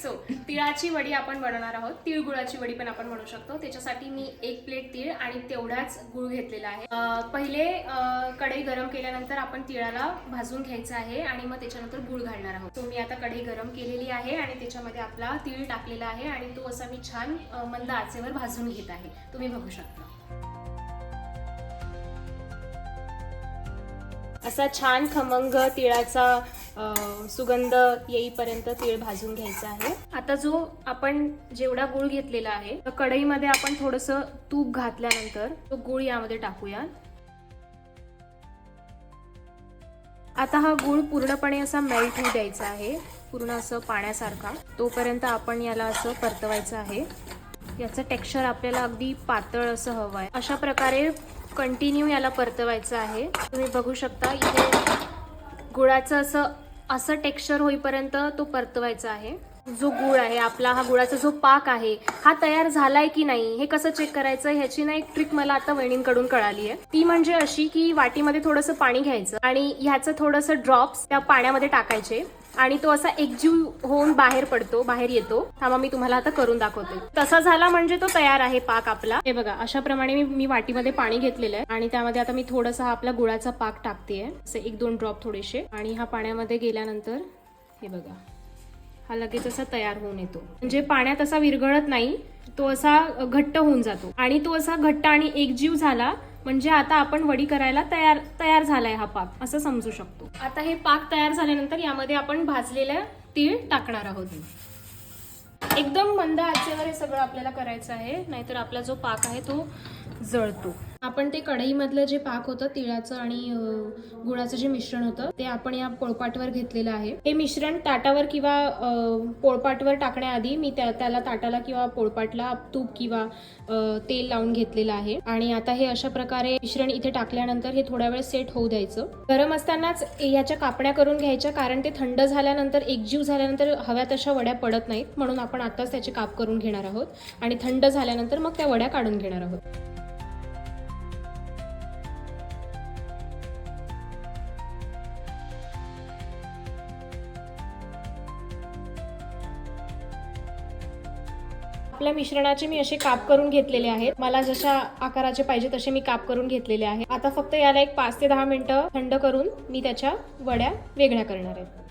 So तिळाची वडी आपण बनवणार आहोत. तिळगुळाची वडी पण आपण बनवू शकतो. त्याच्यासाठी मी 1 प्लेट तीळ आणि तेवढाच गुळ घेतलेला आहे. पहिले कढई गरम केल्यानंतर आपण तिळाला भाजून घ्यायचं आहे आणि मग त्याच्यानंतर गुळ घालणार आहोत. तो मी आता कढई गरम केलेली आहे आणि त्याच्यामध्ये आपला तीळ टाकलेला आहे आणि तो असा मी छान मंद आचेवर भाजून घेत आहे. तुम्ही बघू शकता. असा छान खमंग तिळाचा सुगंध येईपर्यंत तीळ भाजून घ्यायचा आहे. आता जो आपण जेवढा गूळ घेतलेला आहे तर कढईमध्ये आपण थोडंसं तूप घातल्यानंतर तो गूळ यामध्ये टाकूया. आता हा गूळ पूर्णपणे असा मेल्ट होऊ द्यायचा आहे, पूर्ण असं पाण्यासारखा. तोपर्यंत आपण याला असं परतवायचं आहे. याचं टेक्स्चर आपल्याला अगदी पातळ असं हवं आहे. अशा प्रकारे कंटिन्यू याला परतवायचं आहे. तुम्ही बघू शकता इथे गुळाचं असं टेक्स्चर होईपर्यंत तो परतवायचा आहे. जो गुळ आहे आपला, हा गुळाचा जो पाक आहे हा तयार झालाय की नाही हे कसं चेक करायचं, ह्याची ना एक ट्रिक मला आता वहिनींकडून कळाली आहे. ती म्हणजे अशी की वाटीमध्ये थोडंसं पाणी घ्यायचं आणि ह्याचं थोडंसं ड्रॉप्स त्या पाण्यामध्ये टाकायचे आणि तो असा एकजीव होऊन बाहेर येतो. थांबा मी तुम्हाला आता करून दाखवते. तसा झाला म्हणजे तो तयार आहे पाक आपला. हे बघा, अशा प्रमाणे मी वाटीमध्ये पाणी घेतलेलं आहे आणि त्यामध्ये आता मी थोडासा हा आपला गुळाचा पाक टाकतेय, असे 1-2 ड्रॉप थोडेसे. आणि हा पाण्यामध्ये गेल्यानंतर हे बघा, हा लगेच असा तयार होऊन येतो. म्हणजे पाण्यात असा विरघळत नाही, तो असा घट्ट होऊन जातो आणि तो असा घट्ट आणि एकजीव झाला म्हणजे आता आपण वडी करायला तयार झालाय हा पाक, असं समजू शकतो. आता हे पाक तयार झाल्यानंतर यामध्ये आपण भाजलेल्या तीळ टाकणार आहोत. एकदम मंद आचेवर हे सगळं आपल्याला करायचं आहे, नाहीतर आपला जो पाक आहे तो जळतो. आपण ते कढईमधलं जे पाक होतं तिळाचं आणि गुळाचं जे मिश्रण होतं ते आपण या पोळपाटवर घेतलेलं आहे. हे मिश्रण ताटावर किंवा पोळपाटवर टाकण्याआधी मी त्याला ताटाला किंवा पोळपाटला तूप किंवा तेल लावून घेतलेलं आहे. आणि आता हे अशा प्रकारे मिश्रण इथे टाकल्यानंतर हे थोड्या वेळ सेट होऊ द्यायचं. गरम असतानाच याच्या कापण्या करून घ्यायच्या, कारण ते थंड झाल्यानंतर एकजीव झाल्यानंतर हव्या तशा वड्या पडत नाहीत, म्हणून आपण आताच त्याचे काप करून घेणार आहोत आणि थंड झाल्यानंतर मग त्या वड्या काढून घेणार आहोत. आपल्या मिश्रणाचे मी असे काप करून घेतलेले आहेत. मला जशा आकाराचे पाहिजे तसे मी काप करून घेतलेले आहेत. आता फक्त याला एक 5 ते 10 मिनिटं थंड करून मी त्याच्या वड्या वेगळ्या करणार आहे.